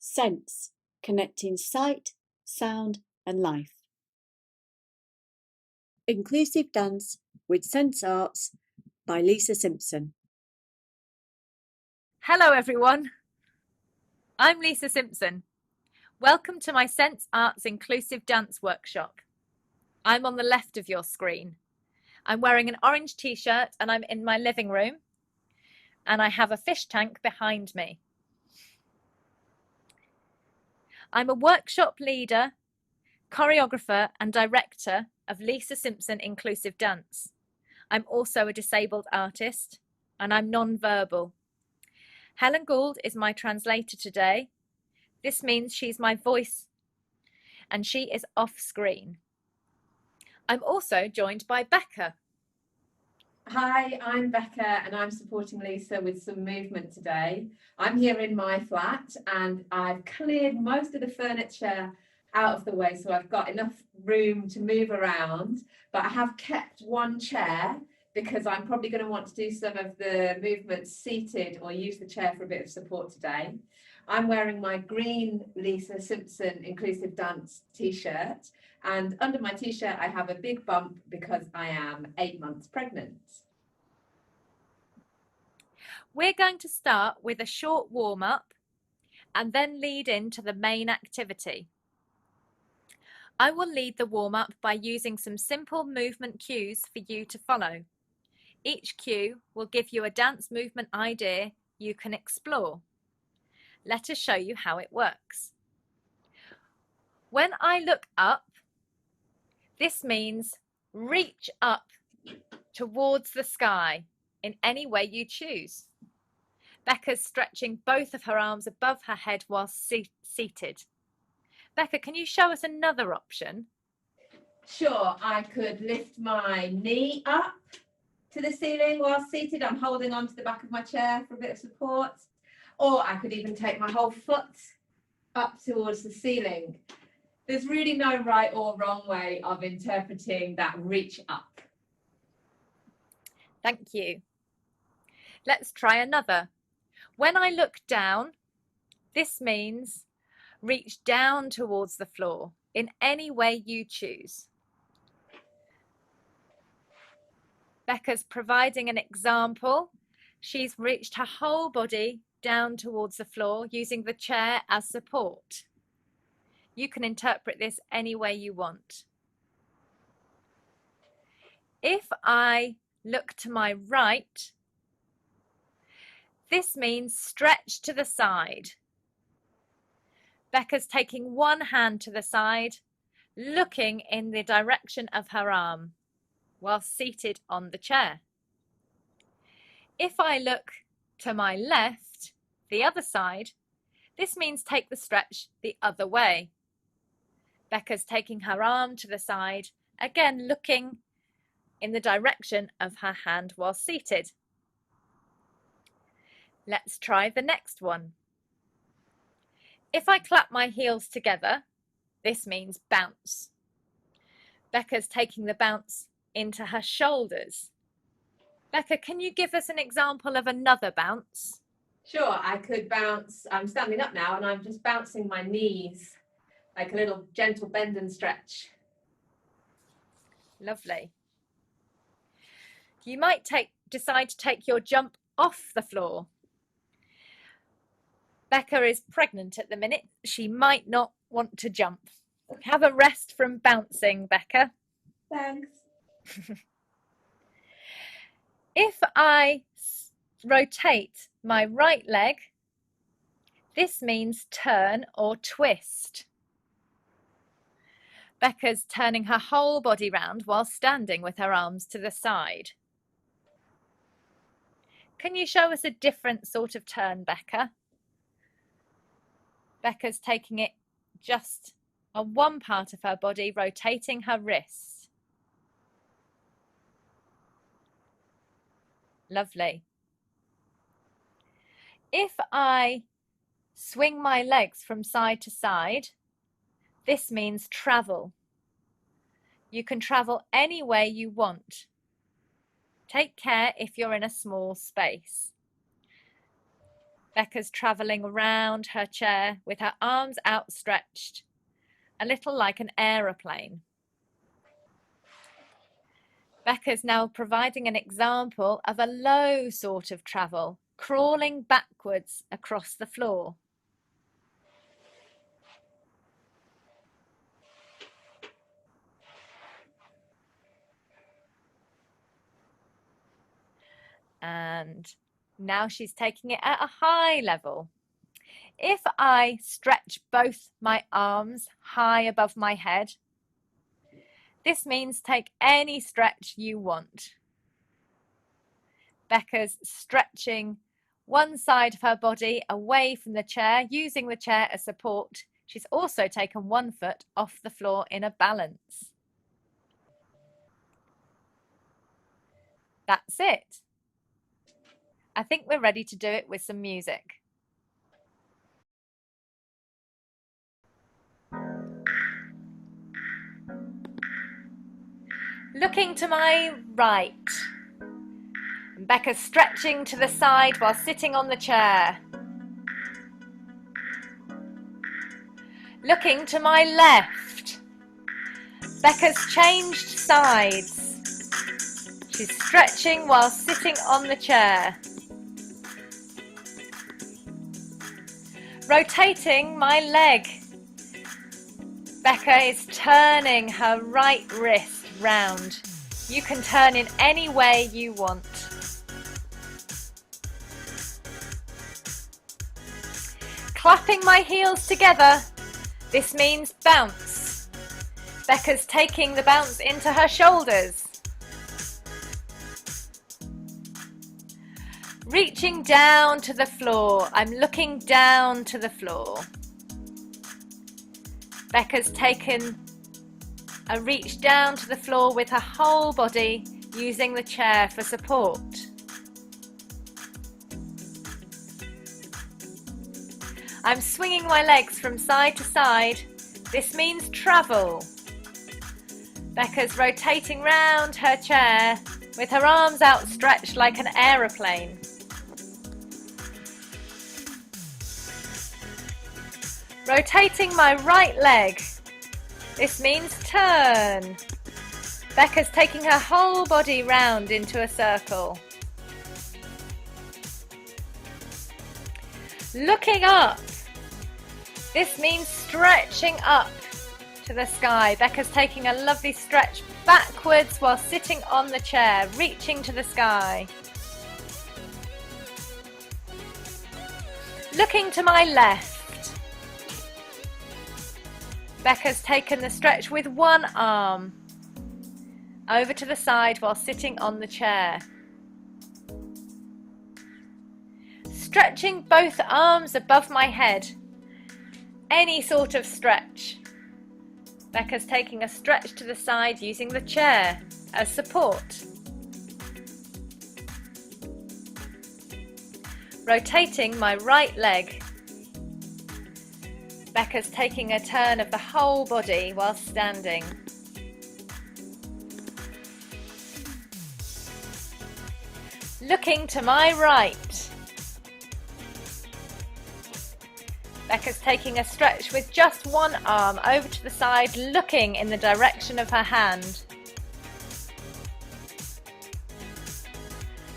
Sense, connecting sight, sound and life. Inclusive Dance with Sense Arts by Lisa Simpson. Hello everyone, I'm Lisa Simpson. Welcome to my Sense Arts Inclusive Dance Workshop. I'm on the left of your screen. I'm wearing an orange t-shirt and I'm in my living room and I have a fish tank behind me. I'm a workshop leader, choreographer and director of Lisa Simpson Inclusive Dance. I'm also a disabled artist and I'm non-verbal. Helen Gould is my translator today. This means she's my voice and she is off screen. I'm also joined by Becca. Hi, I'm Becca and I'm supporting Lisa with some movement today. I'm here in my flat and I've cleared most of the furniture out of the way, so I've got enough room to move around, but I have kept one chair because I'm probably going to want to do some of the movements seated or use the chair for a bit of support today. I'm wearing my green Lisa Simpson Inclusive Dance t-shirt, and under my t-shirt I have a big bump because I am 8 months pregnant. We're going to start with a short warm-up and then lead into the main activity. I will lead the warm-up by using some simple movement cues for you to follow. Each cue will give you a dance movement idea you can explore. Let us show you how it works. When I look up, this means reach up towards the sky in any way you choose. Becca's stretching both of her arms above her head while seated. Becca, can you show us another option? Sure, I could lift my knee up to the ceiling while seated. I'm holding onto the back of my chair for a bit of support. Or I could even take my whole foot up towards the ceiling. There's really no right or wrong way of interpreting that reach up. Thank you. Let's try another. When I look down, this means reach down towards the floor in any way you choose. Becca's providing an example. She's reached her whole body down towards the floor using the chair as support. You can interpret this any way you want. If I look to my right, this means stretch to the side. Becca's taking one hand to the side, looking in the direction of her arm while seated on the chair. If I look to my left, the other side, this means take the stretch the other way. Becca's taking her arm to the side, again looking in the direction of her hand while seated. Let's try the next one. If I clap my heels together, this means bounce. Becca's taking the bounce into her shoulders. Becca, can you give us an example of another bounce? Sure, I could bounce. I'm standing up now and I'm just bouncing my knees like a little gentle bend and stretch. Lovely. You might decide to take your jump off the floor. Becca is pregnant at the minute. She might not want to jump. Have a rest from bouncing, Becca. Thanks. If I rotate my right leg, this means turn or twist. Becca's turning her whole body round while standing with her arms to the side. Can you show us a different sort of turn, Becca? Becca's taking it just on one part of her body, rotating her wrist. Lovely. If I swing my legs from side to side, this means travel. You can travel any way you want. Take care if you're in a small space. Becca's travelling around her chair with her arms outstretched, a little like an aeroplane. Becca's now providing an example of a low sort of travel, crawling backwards across the floor. And now she's taking it at a high level. If I stretch both my arms high above my head, this means take any stretch you want. Becca's stretching one side of her body away from the chair, using the chair as support. She's also taken one foot off the floor in a balance. That's it. I think we're ready to do it with some music. Looking to my right. Becca's stretching to the side while sitting on the chair. Looking to my left. Becca's changed sides. She's stretching while sitting on the chair. Rotating my leg. Becca is turning her right wrist round. You can turn in any way you want. Clapping my heels together. This means bounce. Becca's taking the bounce into her shoulders. Reaching down to the floor. I'm looking down to the floor. Becca's taken a reach down to the floor with her whole body, using the chair for support. I'm swinging my legs from side to side. This means travel. Becca's rotating round her chair with her arms outstretched like an aeroplane. Rotating my right leg. This means turn. Becca's taking her whole body round into a circle. Looking up. This means stretching up to the sky. Becca's taking a lovely stretch backwards while sitting on the chair, reaching to the sky. Looking to my left. Becca's taken the stretch with one arm over to the side while sitting on the chair. Stretching both arms above my head. Any sort of stretch. Becca's taking a stretch to the side using the chair as support. Rotating my right leg. Becca's taking a turn of the whole body while standing. Looking to my right. Becca's taking a stretch with just one arm over to the side, looking in the direction of her hand.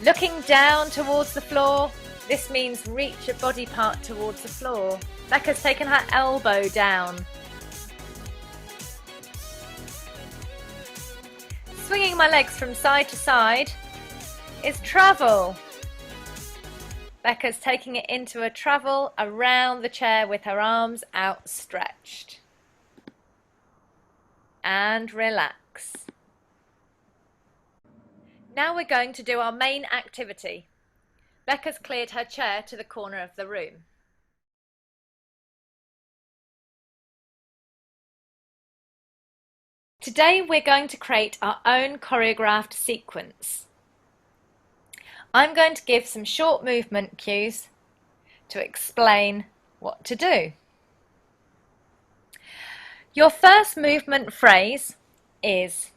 Looking down towards the floor. This means reach a body part towards the floor. Becca's taken her elbow down. Swinging my legs from side to side is travel. Becca's taking it into a travel around the chair with her arms outstretched. And relax. Now we're going to do our main activity. Becca's cleared her chair to the corner of the room. Today we're going to create our own choreographed sequence. I'm going to give some short movement cues to explain what to do. Your first movement phrase is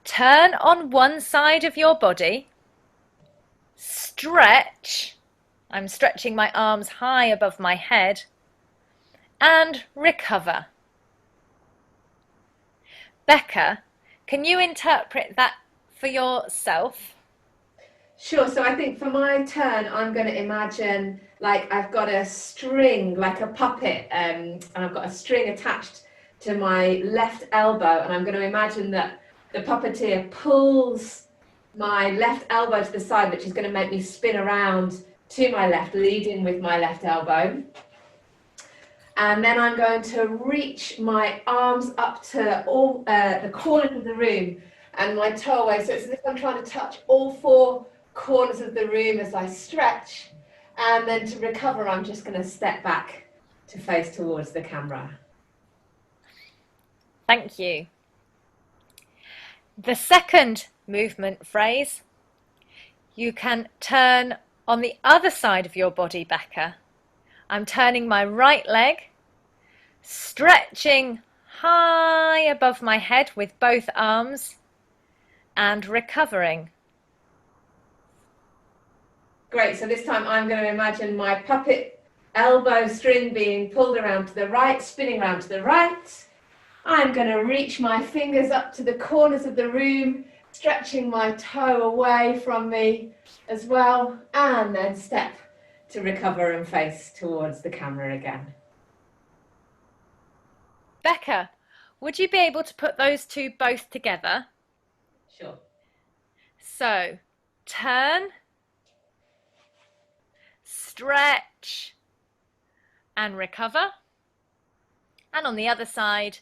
turn on one side of your body, stretch, I'm stretching my arms high above my head and recover. Becca, can you interpret that for yourself? Sure, so I think for my turn, I'm going to imagine like I've got a string, like a puppet, and I've got a string attached to my left elbow, and I'm going to imagine that the puppeteer pulls my left elbow to the side, which is going to make me spin around to my left, leading with my left elbow. And then I'm going to reach my arms up to all the corners of the room and my toe away. So it's as if I'm trying to touch all four corners of the room as I stretch. And then to recover, I'm just going to step back to face towards the camera. Thank you. The second movement phrase, you can turn on the other side of your body, Becca. I'm turning my right leg, stretching high above my head with both arms and recovering. Great, so this time I'm going to imagine my puppet elbow string being pulled around to the right, spinning around to the right. I'm going to reach my fingers up to the corners of the room, stretching my toe away from me as well, and then step to recover and face towards the camera again. Becca, would you be able to put those two both together? Sure. So, turn, stretch, and recover. And on the other side,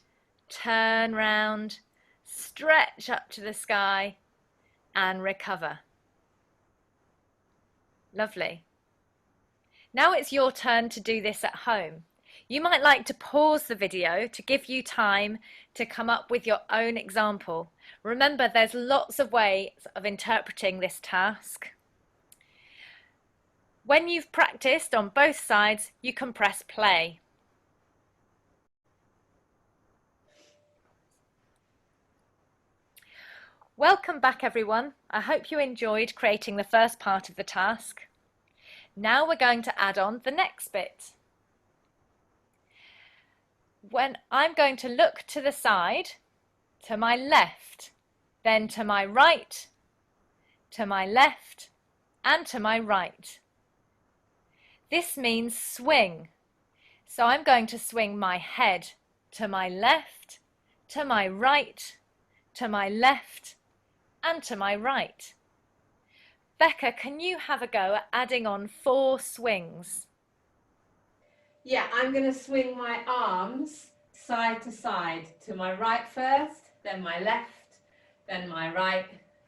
turn round, stretch up to the sky, and recover. Lovely. Now it's your turn to do this at home. You might like to pause the video to give you time to come up with your own example. Remember, there's lots of ways of interpreting this task. When you've practiced on both sides, you can press play. Welcome back, everyone. I hope you enjoyed creating the first part of the task. Now we're going to add on the next bit. When I'm going to look to the side, to my left, then to my right, to my left, and to my right. This means swing. So I'm going to swing my head to my left, to my right, to my left, and to my right. Becca, can you have a go at adding on 4 swings? Yeah, I'm going to swing my arms side to side, to my right first, then my left, then my right,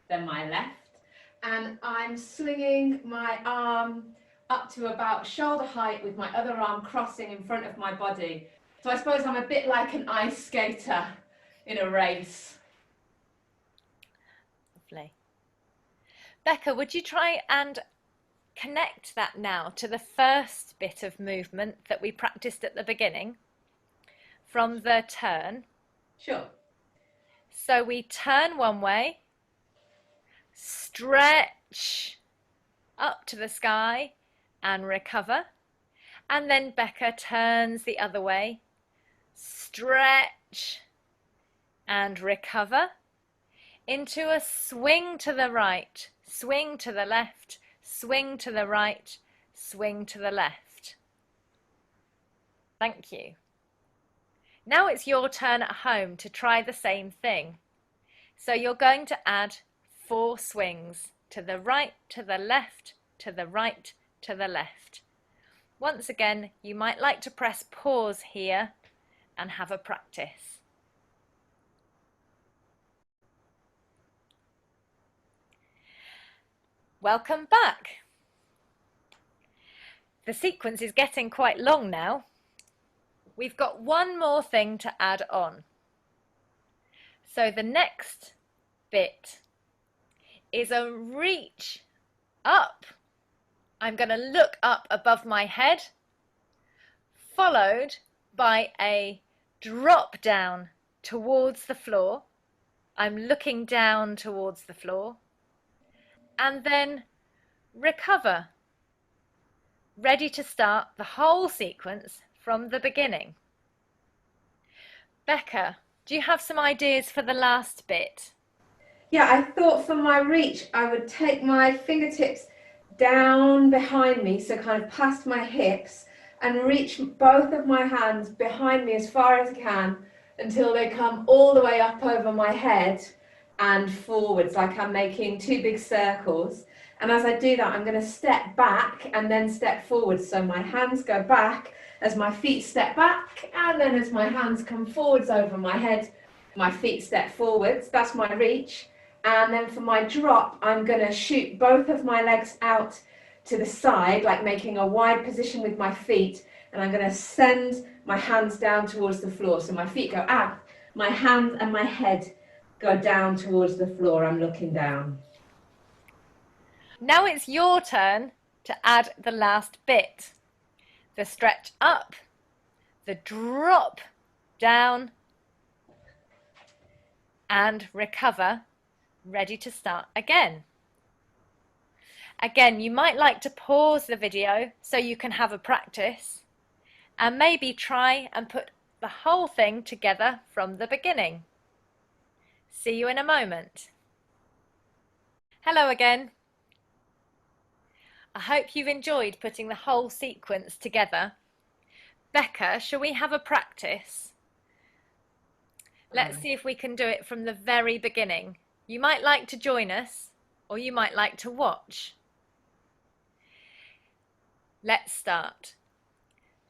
then my left. And I'm swinging my arm up to about shoulder height with my other arm crossing in front of my body. So I suppose I'm a bit like an ice skater in a race. Lovely. Becca, would you try and connect that now to the first bit of movement that we practiced at the beginning from the turn? Sure. So we turn one way, stretch up to the sky and recover. And then Becca turns the other way, stretch and recover into a swing to the right, swing to the left, swing to the right, swing to the left. Thank you. Now it's your turn at home to try the same thing. So you're going to add 4 swings to the right, to the left, to the right, to the left. Once again, you might like to press pause here and have a practice. Welcome back. The sequence is getting quite long now. We've got one more thing to add on. So the next bit is a reach up. I'm going to look up above my head, followed by a drop down towards the floor. I'm looking down towards the floor, and then recover. ready to start the whole sequence from the beginning. Becca, do you have some ideas for the last bit? Yeah, I thought for my reach, I would take my fingertips down behind me, so kind of past my hips, and reach both of my hands behind me as far as I can until they come all the way up over my head and forwards, like I'm making two big circles. And as I do that, I'm going to step back and then step forward. So my hands go back as my feet step back, and then as my hands come forwards over my head, my feet step forwards. That's my reach. And then for my drop, I'm going to shoot both of my legs out to the side, like making a wide position with my feet. And I'm going to send my hands down towards the floor. So my feet go up, my hands and my head go down towards the floor. I'm looking down. Now it's your turn to add the last bit. The stretch up, the drop down, and recover, ready to start again. Again, you might like to pause the video so you can have a practice and maybe try and put the whole thing together from the beginning. See you in a moment. Hello again. I hope you've enjoyed putting the whole sequence together. Becca, shall we have a practice? Let's see if we can do it from the very beginning. You might like to join us, or you might like to watch. Let's start.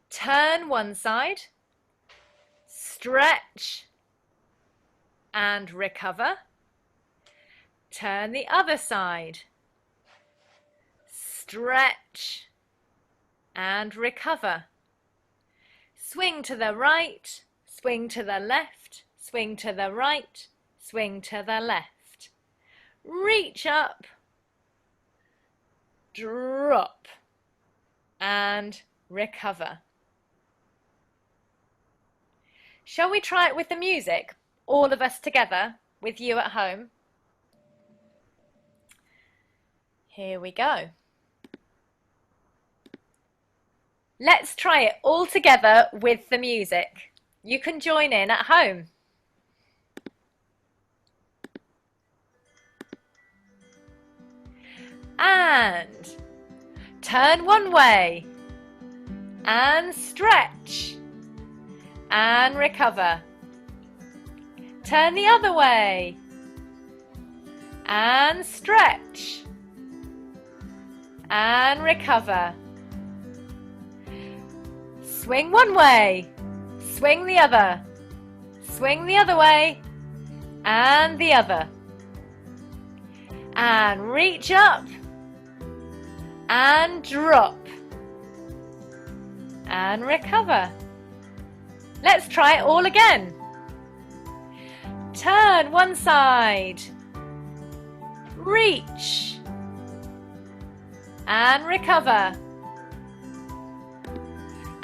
Turn one side, stretch and recover. Turn the other side, stretch and recover. Swing to the right, swing to the left, swing to the right, swing to the left. Reach up, drop and recover. Shall we try it with the music, all of us together, with you at home? Here we go. Let's try it all together with the music. You can join in at home. And turn one way and stretch and recover. Turn the other way and stretch and recover. Swing one way, swing the other way and the other. And reach up and drop and recover. Let's try it all again. Turn one side, reach and recover.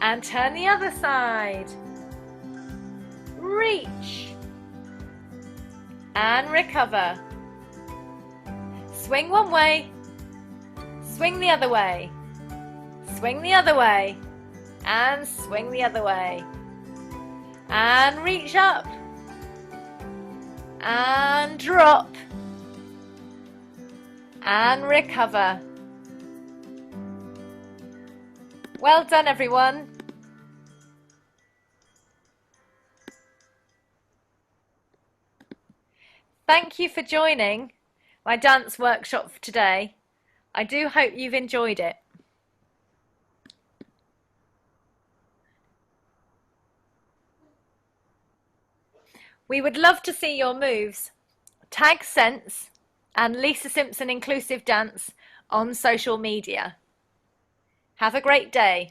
And turn the other side, reach and recover. Swing one way, swing the other way, swing the other way, and swing the other way. And reach up and drop and recover. Well done, everyone. Thank you for joining my dance workshop for today. I do hope you've enjoyed it. We would love to see your moves. Tag Sense and Lisa Simpson Inclusive Dance on social media. Have a great day.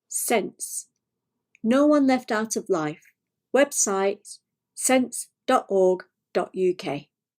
Sense. No one left out of life. Website sense.org.uk